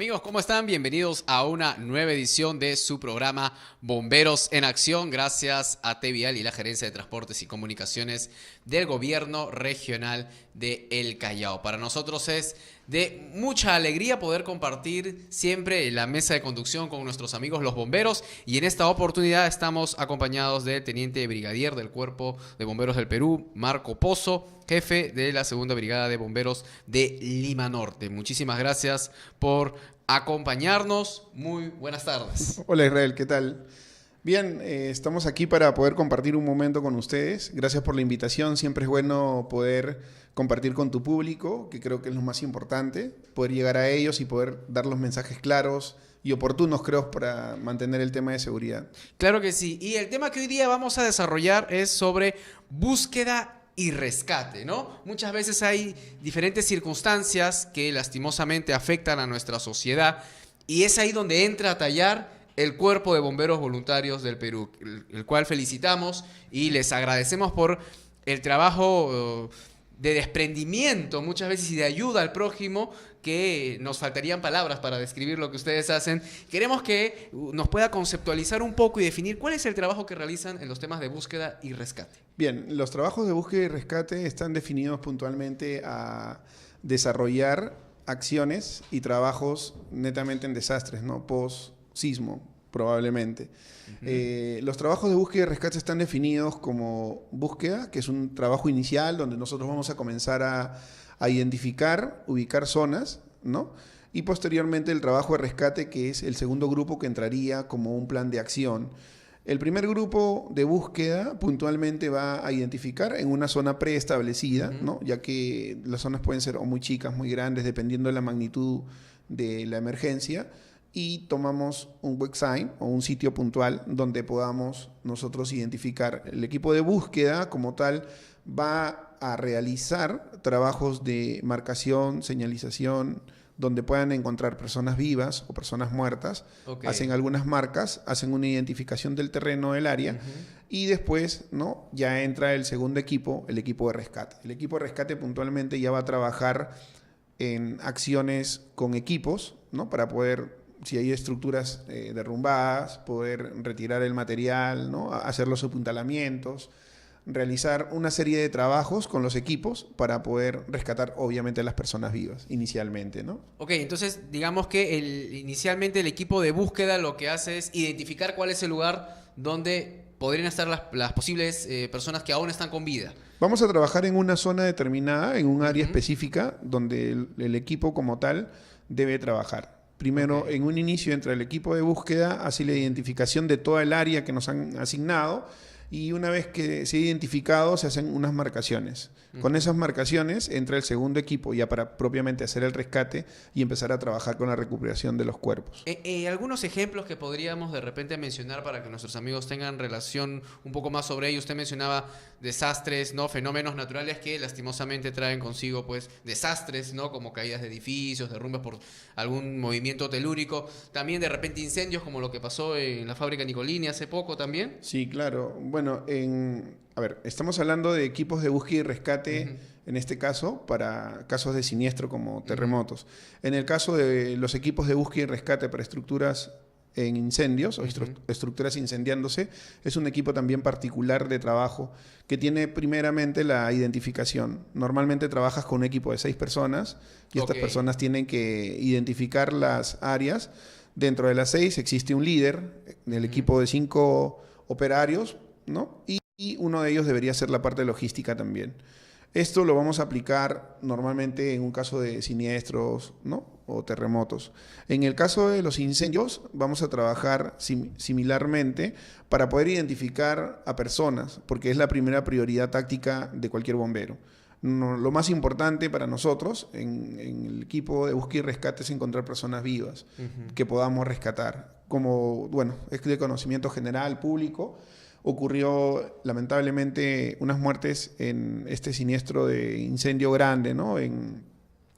Amigos, ¿cómo están? Bienvenidos a una nueva edición de su programa Bomberos en Acción. Gracias a Tevial y la Gerencia de Transportes y Comunicaciones del Gobierno Regional de El Callao. Para nosotros es de mucha alegría poder compartir siempre la mesa de conducción con nuestros amigos los bomberos, y en esta oportunidad estamos acompañados del Teniente Brigadier del Cuerpo de Bomberos del Perú, Marco Pozo, jefe de la Segunda Brigada de Bomberos de Lima Norte. Muchísimas gracias por acompañarnos. Muy buenas tardes. Hola Israel, ¿qué tal? Bien, estamos aquí para poder compartir un momento con ustedes. Gracias por la invitación. Siempre es bueno poder compartir con tu público, que creo que es lo más importante, poder llegar a ellos y poder dar los mensajes claros y oportunos, creo, para mantener el tema de seguridad. Claro que sí. Y el tema que hoy día vamos a desarrollar es sobre búsqueda y rescate, ¿no? Muchas veces hay diferentes circunstancias que lastimosamente afectan a nuestra sociedad, y es ahí donde entra a tallar el Cuerpo de Bomberos Voluntarios del Perú, el cual felicitamos y les agradecemos por el trabajo de desprendimiento muchas veces y de ayuda al prójimo, que nos faltarían palabras para describir lo que ustedes hacen. Queremos que nos pueda conceptualizar un poco y definir cuál es el trabajo que realizan en los temas de búsqueda y rescate. Bien, los trabajos de búsqueda y rescate están definidos puntualmente a desarrollar acciones y trabajos netamente en desastres, ¿no? Post-sismo, probablemente. Los trabajos de búsqueda y rescate están definidos como búsqueda, que es un trabajo inicial donde nosotros vamos a comenzar a identificar, ubicar zonas, ¿no? Y posteriormente el trabajo de rescate, que es el segundo grupo que entraría como un plan de acción. El primer grupo de búsqueda puntualmente va a identificar en una zona preestablecida, ¿no? Ya que las zonas pueden ser o muy chicas, muy grandes, dependiendo de la magnitud de la emergencia, y tomamos un website o un sitio puntual donde podamos nosotros identificar. El equipo de búsqueda como tal va a realizar trabajos de marcación, señalización, donde puedan encontrar personas vivas o personas muertas. Okay. Hacen algunas marcas, hacen una identificación del terreno del área, y después, ¿no?, ya entra el segundo equipo, el equipo de rescate. El equipo de rescate puntualmente ya va a trabajar en acciones con equipos, ¿no?, para poder, si hay estructuras derrumbadas, poder retirar el material, ¿no?, hacer los apuntalamientos, realizar una serie de trabajos con los equipos para poder rescatar, obviamente, a las personas vivas inicialmente, ¿no? Ok, entonces digamos que inicialmente el equipo de búsqueda lo que hace es identificar cuál es el lugar donde podrían estar las posibles personas que aún están con vida. Vamos a trabajar en una zona determinada, en un área específica, donde el equipo como tal debe trabajar. Primero, en un inicio entra el equipo de búsqueda, hace la identificación de toda el área que nos han asignado, y una vez que se ha identificado, se hacen unas marcaciones. Con esas marcaciones entra el segundo equipo ya para propiamente hacer el rescate y empezar a trabajar con la recuperación de los cuerpos. Algunos ejemplos que podríamos de repente mencionar para que nuestros amigos tengan relación un poco más sobre ello. Usted mencionaba desastres, ¿no?, fenómenos naturales que lastimosamente traen consigo, pues, desastres, ¿no?, como caídas de edificios, derrumbes por algún movimiento telúrico. También de repente incendios, como lo que pasó en la fábrica Nicolini hace poco también. Sí, claro. Bueno, estamos hablando de equipos de búsqueda y rescate, en este caso, para casos de siniestro como terremotos. En el caso de los equipos de búsqueda y rescate para estructuras en incendios o estructuras incendiándose, es un equipo también particular de trabajo que tiene primeramente la identificación. Normalmente trabajas con un equipo de 6 personas y estas personas tienen que identificar las áreas. Dentro de las 6 existe un líder, el equipo de 5 operarios, ¿no? Y uno de ellos debería ser la parte logística también. Esto lo vamos a aplicar normalmente en un caso de siniestros, ¿no?, o terremotos. En el caso de los incendios, vamos a trabajar similarmente para poder identificar a personas, porque es la primera prioridad táctica de cualquier bombero. Lo más importante para nosotros en el equipo de búsqueda y rescate es encontrar personas vivas que podamos rescatar. Como, bueno, es de conocimiento general, público, ocurrió lamentablemente unas muertes en este siniestro de incendio grande, ¿no?, en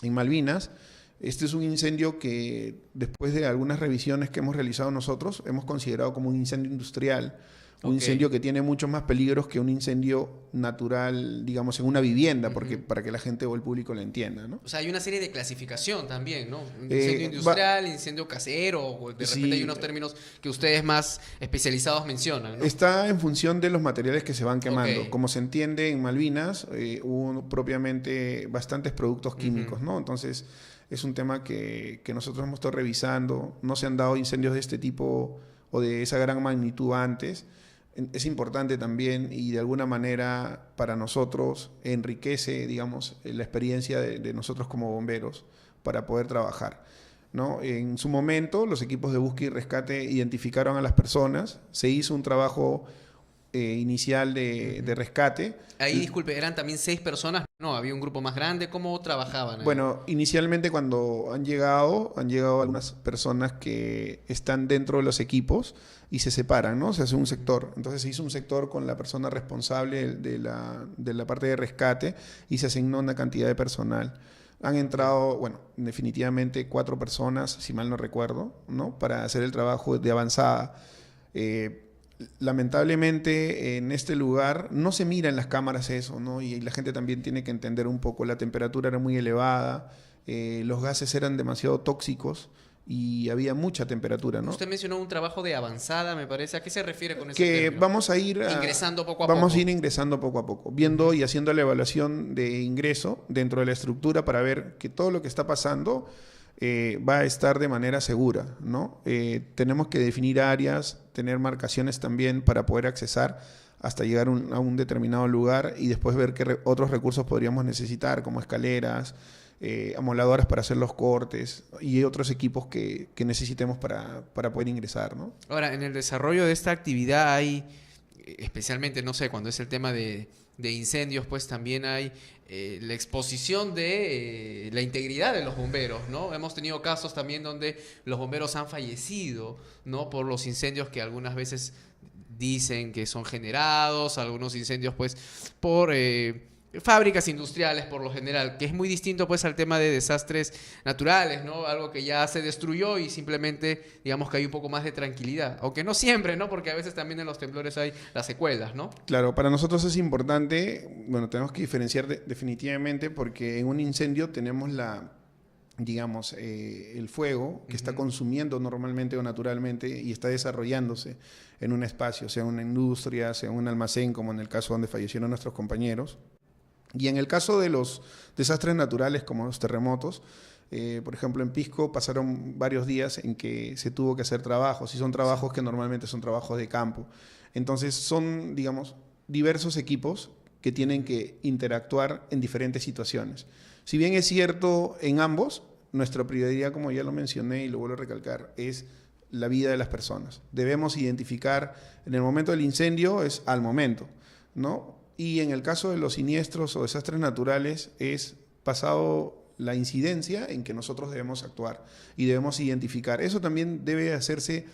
Malvinas. Este es un incendio que, después de algunas revisiones que hemos realizado nosotros, hemos considerado como un incendio industrial, Un Ok. incendio que tiene muchos más peligros que un incendio natural, digamos, en una vivienda, porque para que la gente o el público lo entienda, ¿no? O sea, hay una serie de clasificación también, ¿no? Un incendio Eh, va- industrial, incendio casero, o de repente hay sí, unos términos que ustedes más especializados mencionan, ¿no? está en función de los materiales que se van Ok. quemando. Como se entiende, en Malvinas hubo propiamente bastantes productos químicos, ¿no? Entonces, es un tema que nosotros hemos estado revisando. No se han dado incendios de este tipo o de esa gran magnitud antes. Es importante también y de alguna manera para nosotros enriquece, digamos, la experiencia de nosotros como bomberos para poder trabajar, ¿no? En su momento, los equipos de búsqueda y rescate identificaron a las personas, se hizo un trabajo inicial de rescate. Ahí, disculpe, ¿eran también 6 personas? No, había un grupo más grande. ¿Cómo trabajaban ahí? Bueno, inicialmente cuando han llegado algunas personas que están dentro de los equipos y se separan, ¿no? Se hace un sector. Entonces se hizo un sector con la persona responsable de la parte de rescate y se asignó una cantidad de personal. Han entrado, bueno, definitivamente 4 personas, si mal no recuerdo, ¿no? Para hacer el trabajo de avanzada. Eh, Lamentablemente en este lugar no se mira en las cámaras eso, ¿no? Y la gente también tiene que entender un poco, la temperatura era muy elevada, los gases eran demasiado tóxicos y había mucha temperatura, ¿no? Usted mencionó un trabajo de avanzada, me parece. ¿A qué se refiere con ese Que término? vamos a ir Ingresando poco a vamos poco. a ir ingresando poco a poco, viendo y haciendo la evaluación de ingreso dentro de la estructura para ver que todo lo que está pasando va a estar de manera segura, ¿no? Tenemos que definir áreas, tener marcaciones también para poder accesar hasta llegar a un determinado lugar y después ver qué otros recursos podríamos necesitar, como escaleras, amoladoras para hacer los cortes y otros equipos que necesitemos para poder ingresar, ¿no? Ahora, en el desarrollo de esta actividad hay, especialmente, no sé, cuando es el tema de incendios, pues también hay la exposición de la integridad de los bomberos, ¿no? Hemos tenido casos también donde los bomberos han fallecido, ¿no? Por los incendios que algunas veces dicen que son generados, algunos incendios, pues, por fábricas industriales por lo general, que es muy distinto pues al tema de desastres naturales, ¿no? Algo que ya se destruyó y simplemente digamos que hay un poco más de tranquilidad, aunque no siempre, ¿no? Porque a veces también en los temblores hay las secuelas, ¿no? Claro, para nosotros es importante, bueno, tenemos que diferenciar definitivamente porque en un incendio tenemos digamos, el fuego que está consumiendo normalmente o naturalmente y está desarrollándose en un espacio, sea una industria, sea un almacén, como en el caso donde fallecieron nuestros compañeros. Y en el caso de los desastres naturales como los terremotos, por ejemplo, en Pisco pasaron varios días en que se tuvo que hacer trabajos, y son trabajos que normalmente son trabajos de campo. Entonces son, digamos, diversos equipos que tienen que interactuar en diferentes situaciones. Si bien es cierto en ambos, nuestra prioridad, como ya lo mencioné y lo vuelvo a recalcar, es la vida de las personas. Debemos identificar, en el momento del incendio es al momento, ¿no? Y en el caso de los siniestros o desastres naturales es pasado la incidencia en que nosotros debemos actuar y debemos identificar. Eso también debe hacerse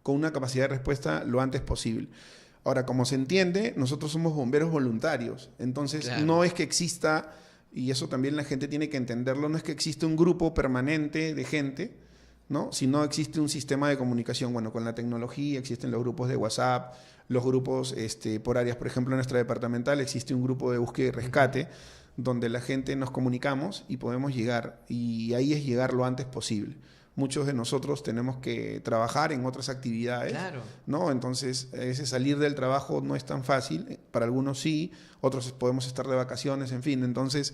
con una capacidad de respuesta lo antes posible. Ahora, como se entiende, nosotros somos bomberos voluntarios, entonces Claro. no es que exista, y eso también la gente tiene que entenderlo, no es que existe un grupo permanente de gente, ¿no? Sino existe un sistema de comunicación. Bueno, con la tecnología existen los grupos de WhatsApp, los grupos por áreas. Por ejemplo, en nuestra departamental existe un grupo de búsqueda y rescate donde la gente nos comunicamos y podemos llegar. Y ahí es llegar lo antes posible. Muchos de nosotros tenemos que trabajar en otras actividades, Claro. ¿no? Entonces, ese salir del trabajo no es tan fácil. Para algunos sí, otros podemos estar de vacaciones, en fin. Entonces,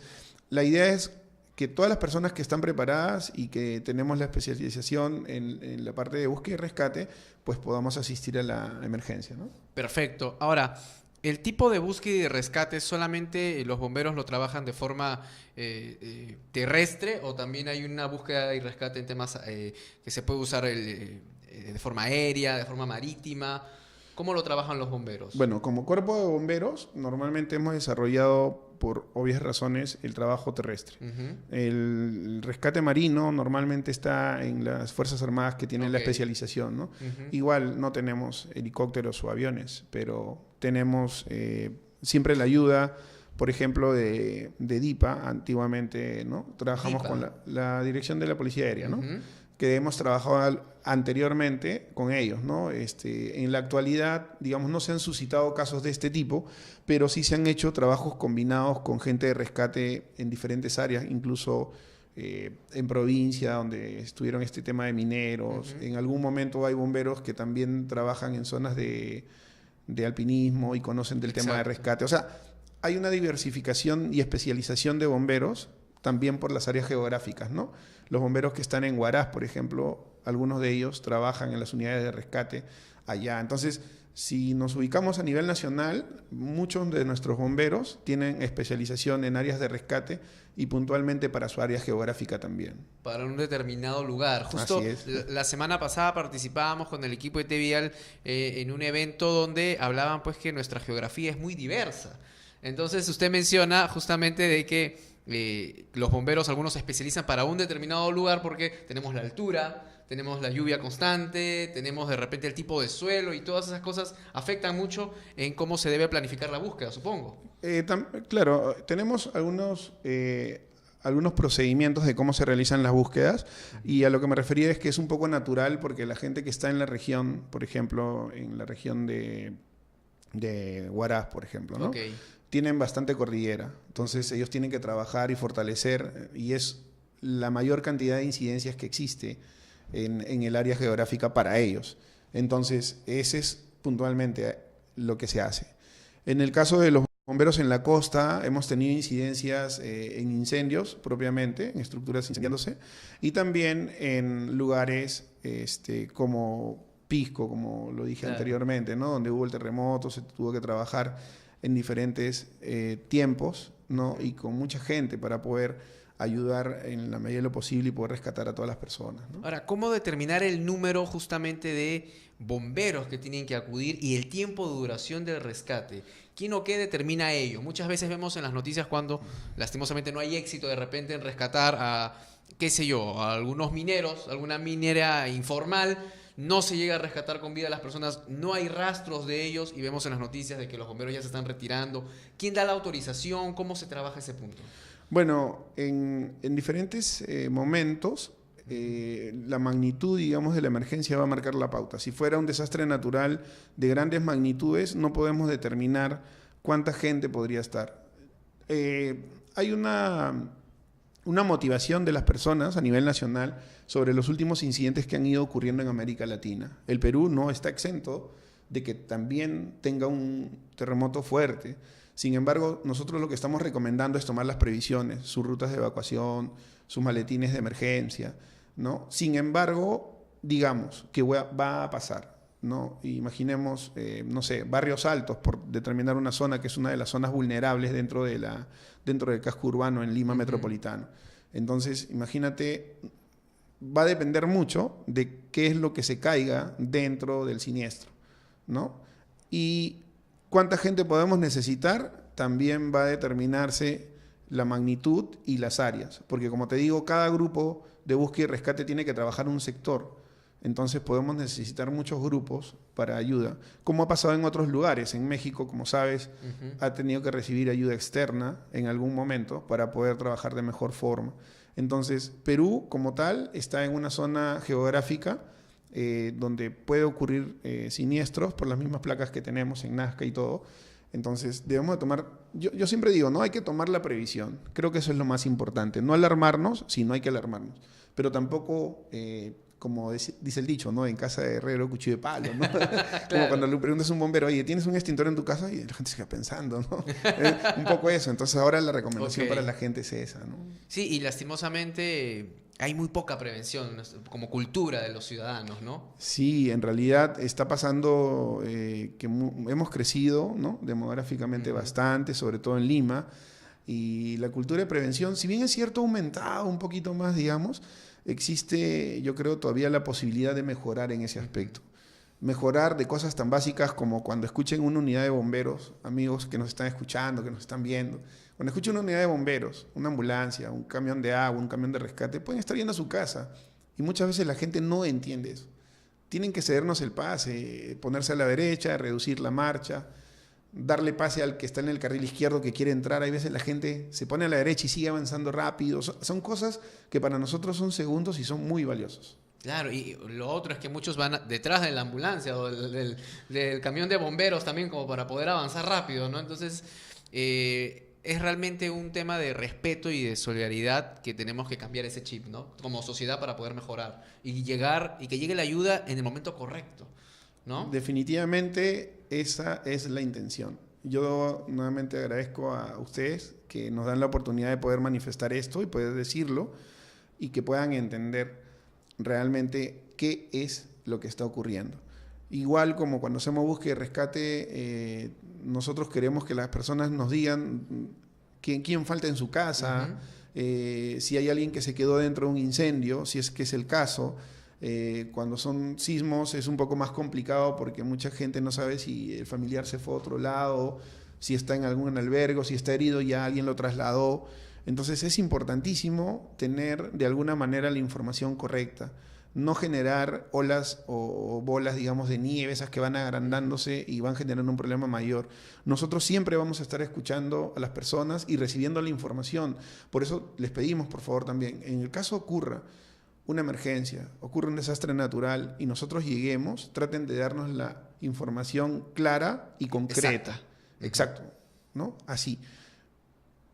la idea es que todas las personas que están preparadas y que tenemos la especialización en la parte de búsqueda y rescate, pues podamos asistir a la emergencia, ¿no? Perfecto. Ahora, ¿el tipo de búsqueda y de rescate solamente los bomberos lo trabajan de forma terrestre o también hay una búsqueda y rescate en temas que se puede usar de forma aérea, de forma marítima? ¿Cómo lo trabajan los bomberos? Bueno, como cuerpo de bomberos, normalmente hemos desarrollado, por obvias razones, el trabajo terrestre. Ujú. El rescate marino normalmente está en las Fuerzas Armadas que tienen la Ok. especialización, ¿no? Ujú. Igual no tenemos helicópteros o aviones, pero tenemos siempre la ayuda, por ejemplo, de DIPA, antiguamente, ¿no? Trabajamos DIPA. con la Dirección de la Policía Aérea, ¿no? Ujú. que hemos trabajado anteriormente con ellos, ¿no? En la actualidad, digamos, no se han suscitado casos de este tipo, pero sí se han hecho trabajos combinados con gente de rescate en diferentes áreas, incluso en provincia, donde estuvieron este tema de mineros. En algún momento hay bomberos que también trabajan en zonas de alpinismo y conocen del tema de rescate. O sea, hay una diversificación y especialización de bomberos también por las áreas geográficas, ¿no? Los bomberos que están en Huaraz, por ejemplo, algunos de ellos trabajan en las unidades de rescate allá. Entonces, si nos ubicamos a nivel nacional, muchos de nuestros bomberos tienen especialización en áreas de rescate y puntualmente para su área geográfica también. Para un determinado lugar. Justo la semana pasada participábamos con el equipo de Tevial en un evento donde hablaban pues que nuestra geografía es muy diversa. Entonces usted menciona justamente de que los bomberos, algunos se especializan para un determinado lugar porque tenemos la altura, tenemos la lluvia constante, tenemos de repente el tipo de suelo y todas esas cosas afectan mucho en cómo se debe planificar la búsqueda, supongo. Claro, tenemos algunos procedimientos de cómo se realizan las búsquedas y a lo que me refería es que es un poco natural porque la gente que está en la región, por ejemplo, en la región de Huaraz, por ejemplo, ¿no? Okay. Tienen bastante cordillera, entonces ellos tienen que trabajar y fortalecer y es la mayor cantidad de incidencias que existe en el área geográfica para ellos. Entonces, ese es puntualmente lo que se hace. En el caso de los bomberos en la costa, hemos tenido incidencias en incendios propiamente, en estructuras incendiándose, y también en lugares como Pisco, como lo dije anteriormente, ¿no? Donde hubo el terremoto, se tuvo que trabajar en diferentes tiempos, ¿no? Y con mucha gente para poder ayudar en la medida de lo posible y poder rescatar a todas las personas, ¿no? Ahora, ¿cómo determinar el número justamente de bomberos que tienen que acudir y el tiempo de duración del rescate? ¿Quién o qué determina ello? Muchas veces vemos en las noticias cuando lastimosamente no hay éxito de repente en rescatar a, qué sé yo, a algunos mineros, alguna minera informal, no se llega a rescatar con vida a las personas, no hay rastros de ellos y vemos en las noticias de que los bomberos ya se están retirando. ¿Quién da la autorización? ¿Cómo se trabaja ese punto? Bueno, en diferentes momentos, la magnitud, digamos, de la emergencia va a marcar la pauta. Si fuera un desastre natural de grandes magnitudes, no podemos determinar cuánta gente podría estar. Hay una motivación de las personas a nivel nacional sobre los últimos incidentes que han ido ocurriendo en América Latina. El Perú no está exento de que también tenga un terremoto fuerte. Sin embargo, nosotros lo que estamos recomendando es tomar las previsiones, sus rutas de evacuación, sus maletines de emergencia, ¿no? Sin embargo, digamos que va a pasar, ¿no? Imaginemos, no sé, Barrios Altos, por determinar una zona que es una de las zonas vulnerables dentro del casco urbano en Lima metropolitano. Entonces, imagínate, va a depender mucho de qué es lo que se caiga dentro del siniestro, ¿no? Y cuánta gente podemos necesitar también va a determinarse la magnitud y las áreas, porque como te digo, cada grupo de búsqueda y rescate tiene que trabajar un sector, entonces podemos necesitar muchos grupos para ayuda, como ha pasado en otros lugares. En México, como sabes, ha tenido que recibir ayuda externa en algún momento para poder trabajar de mejor forma. Entonces, Perú como tal está en una zona geográfica donde puede ocurrir siniestros por las mismas placas que tenemos en Nazca y todo. Entonces debemos de tomar, yo siempre digo, no hay que tomar la previsión, creo que eso es lo más importante, no alarmarnos, si no hay que alarmarnos, pero tampoco, como dice el dicho, ¿no? En casa de herrero, cuchillo de palo, ¿no? Claro. Como cuando le preguntas a un bombero, oye, ¿tienes un extintor en tu casa? Y la gente se queda pensando, ¿no? Un poco eso, entonces ahora la recomendación para la gente es esa, ¿no? Sí, y lastimosamente hay muy poca prevención como cultura de los ciudadanos, ¿no? Sí, en realidad está pasando que hemos crecido, ¿no? Demográficamente bastante, sobre todo en Lima, y la cultura de prevención, si bien es cierto, ha aumentado un poquito más, digamos, existe, yo creo, todavía la posibilidad de mejorar en ese aspecto. Mejorar de cosas tan básicas como cuando escuchen una unidad de bomberos, amigos que nos están escuchando, que nos están viendo, cuando escuchen una unidad de bomberos, una ambulancia, un camión de agua, un camión de rescate, pueden estar yendo a su casa y muchas veces la gente no entiende eso. Tienen que cedernos el pase, ponerse a la derecha, reducir la marcha, darle pase al que está en el carril izquierdo que quiere entrar. Hay veces la gente se pone a la derecha y sigue avanzando rápido. Son cosas que para nosotros son segundos y son muy valiosos. Claro, y lo otro es que muchos van detrás de la ambulancia o del camión de bomberos también como para poder avanzar rápido, ¿no? Entonces, es realmente un tema de respeto y de solidaridad que tenemos que cambiar ese chip, ¿no? Como sociedad para poder mejorar y que llegue la ayuda en el momento correcto, ¿no? Definitivamente esa es la intención. Yo nuevamente agradezco a ustedes que nos dan la oportunidad de poder manifestar esto y poder decirlo y que puedan entender realmente qué es lo que está ocurriendo. Igual como cuando hacemos búsqueda y rescate, nosotros queremos que las personas nos digan quién falta en su casa, si hay alguien que se quedó dentro de un incendio, si es que es el caso. Cuando son sismos es un poco más complicado porque mucha gente no sabe si el familiar se fue a otro lado, si está en algún albergue, si está herido, ya alguien lo trasladó. Entonces es importantísimo tener de alguna manera la información correcta, no generar olas o bolas, digamos, de nieve, esas que van agrandándose y van generando un problema mayor. Nosotros siempre vamos a estar escuchando a las personas y recibiendo la información. Por eso les pedimos, por favor, también, en el caso ocurra una emergencia, ocurre un desastre natural y nosotros lleguemos, traten de darnos la información clara y concreta. Exacto, ¿no? Así.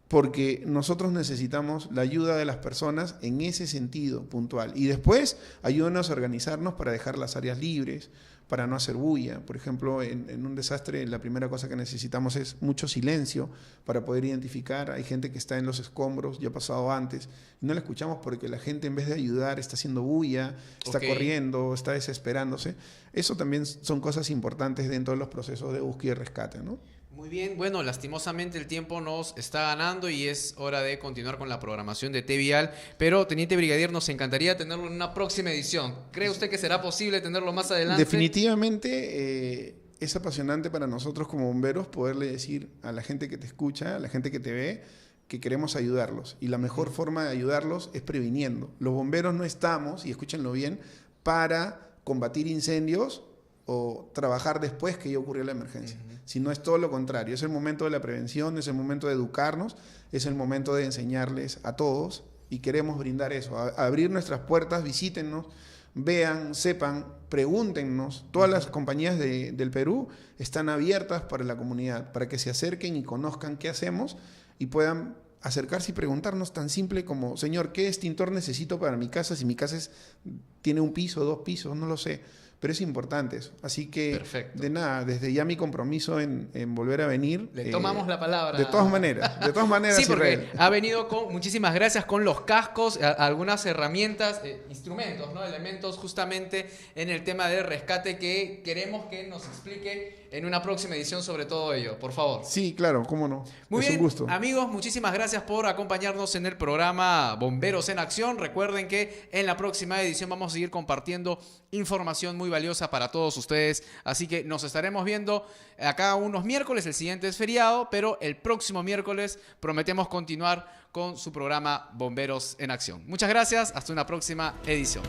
Porque nosotros necesitamos la ayuda de las personas en ese sentido puntual. Y después ayúdenos a organizarnos para dejar las áreas libres, para no hacer bulla. Por ejemplo, en un desastre la primera cosa que necesitamos es mucho silencio para poder identificar. Hay gente que está en los escombros, ya ha pasado antes, y no la escuchamos porque la gente en vez de ayudar está haciendo bulla, está corriendo, está desesperándose. Eso también son cosas importantes dentro de los procesos de búsqueda y rescate, ¿no? Muy bien, bueno, lastimosamente el tiempo nos está ganando y es hora de continuar con la programación de T-Vial, pero Teniente Brigadier, nos encantaría tenerlo en una próxima edición. ¿Cree usted que será posible tenerlo más adelante? Definitivamente es apasionante para nosotros como bomberos poderle decir a la gente que te escucha, a la gente que te ve, que queremos ayudarlos. Y la mejor forma de ayudarlos es previniendo. Los bomberos no estamos, y escúchenlo bien, para combatir incendios o trabajar después que ya ocurrió la emergencia, sino es todo lo contrario. Es el momento de la prevención, es el momento de educarnos, es el momento de enseñarles a todos y queremos brindar eso, abrir nuestras puertas, visítennos, vean, sepan, pregúntenos. Todas las compañías del Perú están abiertas para la comunidad, para que se acerquen y conozcan qué hacemos y puedan acercarse y preguntarnos tan simple como, señor, ¿qué extintor necesito para mi casa? Si mi casa tiene un piso, 2 pisos, no lo sé. Pero es importante eso. Así que, perfecto. De nada, desde ya mi compromiso en volver a venir. Le tomamos la palabra. De todas maneras. Sí, porque Israel ha venido con, muchísimas gracias, con los cascos, algunas herramientas, instrumentos, ¿no? Elementos justamente en el tema del rescate que queremos que nos explique en una próxima edición sobre todo ello. Por favor. Sí, claro, cómo no. Muy es bien, un gusto. Amigos, muchísimas gracias por acompañarnos en el programa Bomberos en Acción. Recuerden que en la próxima edición vamos a seguir compartiendo información muy valiosa para todos ustedes, así que nos estaremos viendo acá unos miércoles. El siguiente es feriado, pero el próximo miércoles prometemos continuar con su programa Bomberos en Acción. Muchas gracias, hasta una próxima edición.